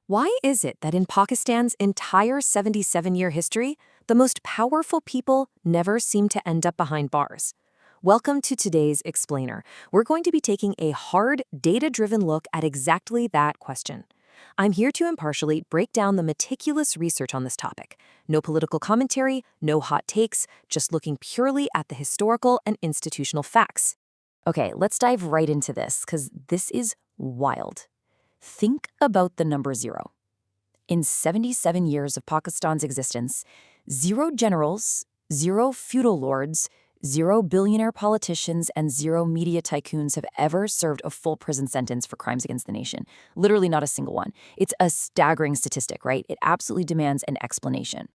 Why is it that in Pakistan's entire 77-year history, the most powerful people never seem to end up behind bars? Welcome to today's Explainer. We're going to be taking a hard, data-driven look at exactly that question. I'm here to impartially break down the meticulous research on this topic. No political commentary, no hot takes, just looking purely at the historical and institutional facts. Okay, let's dive right into this, because this is wild. Think about the number 0. In 77 years of Pakistan's existence, 0 generals, 0 feudal lords, 0 billionaire politicians, and 0 media tycoons have ever served a full prison sentence for crimes against the nation. Literally not a single one. It's a staggering statistic, right? It absolutely demands an explanation.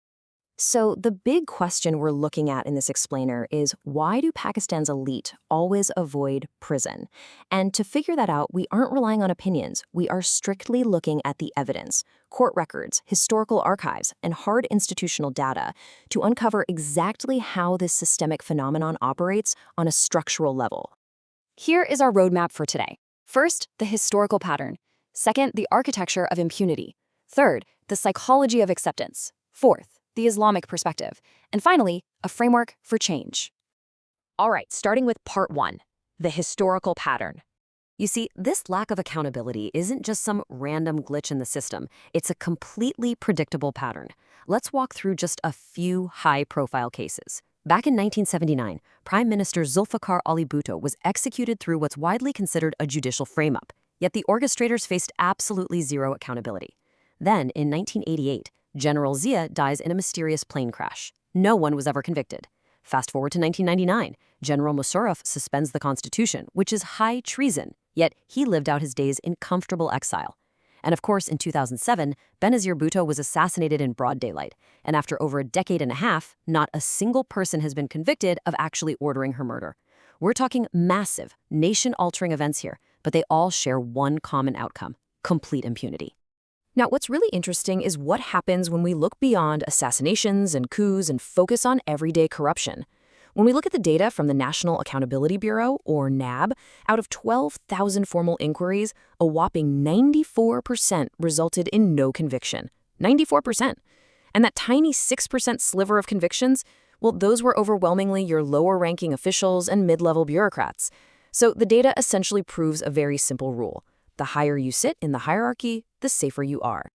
So the big question we're looking at in this explainer is, why do Pakistan's elite always avoid prison? And to figure that out, we aren't relying on opinions. We are strictly looking at the evidence, court records, historical archives, and hard institutional data to uncover exactly how this systemic phenomenon operates on a structural level. Here is our roadmap for today. First, the historical pattern. Second, the architecture of impunity. Third, the psychology of acceptance. Fourth, the Islamic perspective. And finally, a framework for change. All right, starting with part 1, the historical pattern. You see, this lack of accountability isn't just some random glitch in the system. It's a completely predictable pattern. Let's walk through just a few high-profile cases. Back in 1979, Prime Minister Zulfikar Ali Bhutto was executed through what's widely considered a judicial frame-up, yet the orchestrators faced absolutely zero accountability. Then, in 1988, General Zia dies in a mysterious plane crash. No one was ever convicted. Fast forward to 1999, General Musharraf suspends the Constitution, which is high treason, yet he lived out his days in comfortable exile. And of course, in 2007, Benazir Bhutto was assassinated in broad daylight, and after over a decade and a half, not a single person has been convicted of actually ordering her murder. We're talking massive, nation-altering events here, but they all share one common outcome: complete impunity. Now, what's really interesting is what happens when we look beyond assassinations and coups and focus on everyday corruption. When we look at the data from the National Accountability Bureau, or NAB, out of 12,000 formal inquiries, a whopping 94% resulted in no conviction. 94%. And that tiny 6% sliver of convictions, well, those were overwhelmingly your lower-ranking officials and mid-level bureaucrats. So the data essentially proves a very simple rule. The higher you sit in the hierarchy, the safer you are.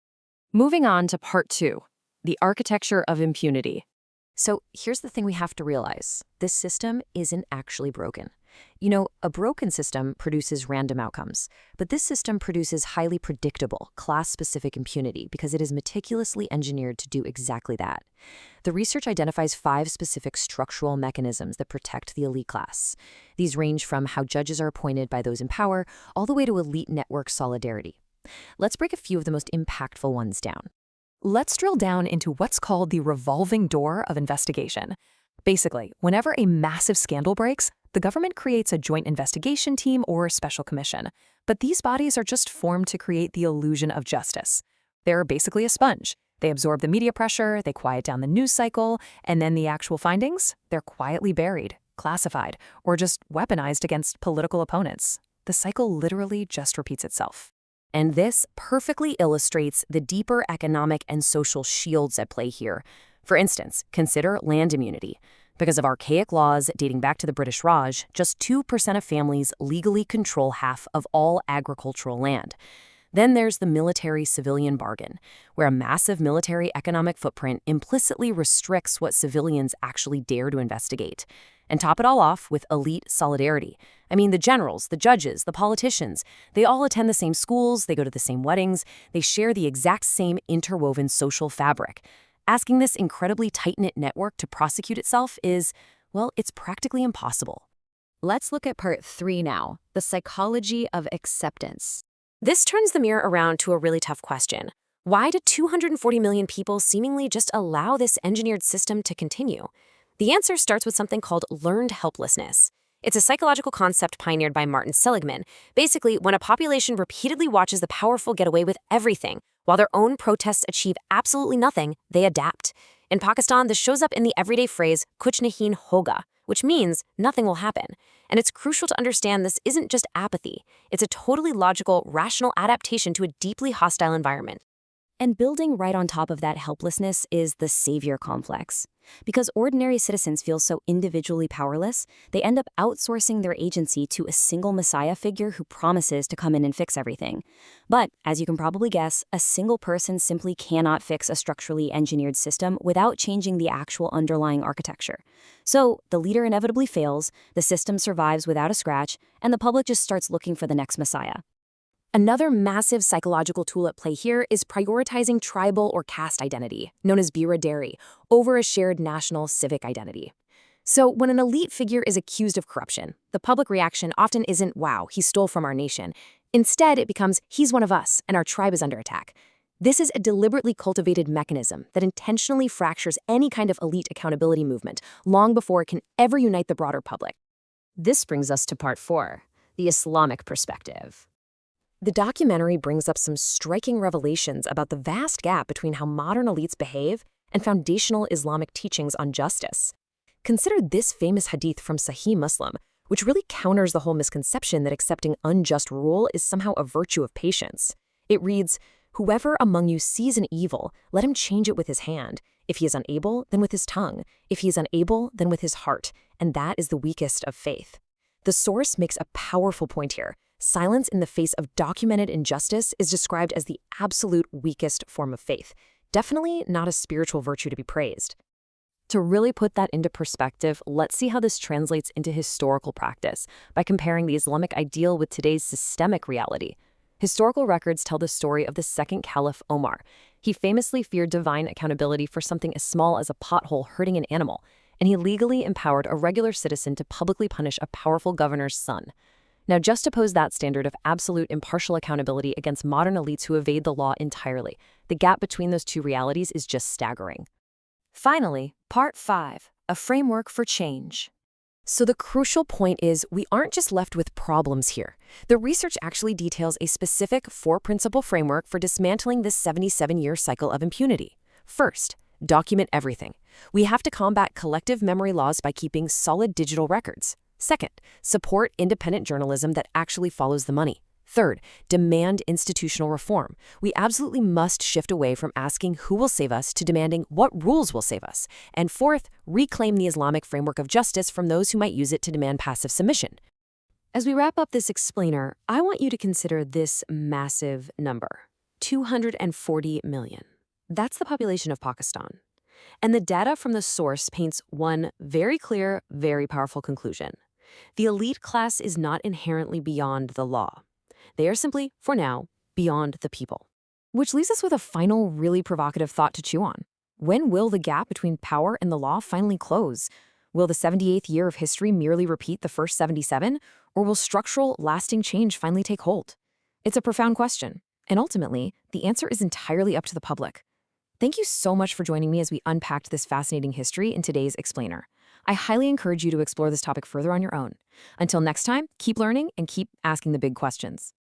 Moving on to part 2, the architecture of impunity. So here's the thing we have to realize. This system isn't actually broken. You know, a broken system produces random outcomes, but this system produces highly predictable, class-specific impunity because it is meticulously engineered to do exactly that. The research identifies 5 specific structural mechanisms that protect the elite class. These range from how judges are appointed by those in power, all the way to elite network solidarity. Let's break a few of the most impactful ones down. Let's drill down into what's called the revolving door of investigation. Basically, whenever a massive scandal breaks, the government creates a joint investigation team or special commission. But these bodies are just formed to create the illusion of justice. They're basically a sponge. They absorb the media pressure, they quiet down the news cycle, and then the actual findings? They're quietly buried, classified, or just weaponized against political opponents. The cycle literally just repeats itself. And this perfectly illustrates the deeper economic and social shields at play here. For instance, consider land immunity. Because of archaic laws dating back to the British Raj, just 2% of families legally control half of all agricultural land. Then there's the military-civilian bargain, where a massive military economic footprint implicitly restricts what civilians actually dare to investigate. And top it all off with elite solidarity. I mean, the generals, the judges, the politicians, they all attend the same schools, they go to the same weddings, they share the exact same interwoven social fabric. Asking this incredibly tight-knit network to prosecute itself is, well, it's practically impossible. Let's look at part 3 now, the psychology of acceptance. This turns the mirror around to a really tough question. Why do 240 million people seemingly just allow this engineered system to continue? The answer starts with something called learned helplessness. It's a psychological concept pioneered by Martin Seligman. Basically, when a population repeatedly watches the powerful get away with everything, while their own protests achieve absolutely nothing, they adapt. In Pakistan, this shows up in the everyday phrase, kuch nahin hoga, which means nothing will happen. And it's crucial to understand this isn't just apathy. It's a totally logical, rational adaptation to a deeply hostile environment. And building right on top of that helplessness is the savior complex. Because ordinary citizens feel so individually powerless, they end up outsourcing their agency to a single messiah figure who promises to come in and fix everything. But, as you can probably guess, a single person simply cannot fix a structurally engineered system without changing the actual underlying architecture. So, the leader inevitably fails, the system survives without a scratch, and the public just starts looking for the next messiah. Another massive psychological tool at play here is prioritizing tribal or caste identity, known as biradari, over a shared national civic identity. So when an elite figure is accused of corruption, the public reaction often isn't, wow, he stole from our nation. Instead, it becomes, he's one of us, and our tribe is under attack. This is a deliberately cultivated mechanism that intentionally fractures any kind of elite accountability movement long before it can ever unite the broader public. This brings us to part 4, the Islamic perspective. The documentary brings up some striking revelations about the vast gap between how modern elites behave and foundational Islamic teachings on justice. Consider this famous hadith from Sahih Muslim, which really counters the whole misconception that accepting unjust rule is somehow a virtue of patience. It reads, "Whoever among you sees an evil, let him change it with his hand. If he is unable, then with his tongue. If he is unable, then with his heart. And that is the weakest of faith." The source makes a powerful point here. Silence in the face of documented injustice is described as the absolute weakest form of faith. Definitely not a spiritual virtue to be praised. To really put that into perspective, let's see how this translates into historical practice by comparing the Islamic ideal with today's systemic reality. Historical records tell the story of the second Caliph Omar. He famously feared divine accountability for something as small as a pothole hurting an animal, and he legally empowered a regular citizen to publicly punish a powerful governor's son. Now, juxtapose that standard of absolute impartial accountability against modern elites who evade the law entirely. The gap between those two realities is just staggering. Finally, Part 5, a framework for change. So the crucial point is we aren't just left with problems here. The research actually details a specific 4-principle framework for dismantling this 77-year cycle of impunity. First, document everything. We have to combat collective memory loss by keeping solid digital records. Second, support independent journalism that actually follows the money. Third, demand institutional reform. We absolutely must shift away from asking who will save us to demanding what rules will save us. And fourth, reclaim the Islamic framework of justice from those who might use it to demand passive submission. As we wrap up this explainer, I want you to consider this massive number, 240 million. That's the population of Pakistan. And the data from the source paints one very clear, very powerful conclusion. The elite class is not inherently beyond the law. They are simply, for now, beyond the people. Which leaves us with a final, really provocative thought to chew on. When will the gap between power and the law finally close? Will the 78th year of history merely repeat the first 77, or will structural, lasting change finally take hold? It's a profound question, and ultimately, the answer is entirely up to the public. Thank you so much for joining me as we unpacked this fascinating history in today's Explainer. I highly encourage you to explore this topic further on your own. Until next time, keep learning and keep asking the big questions.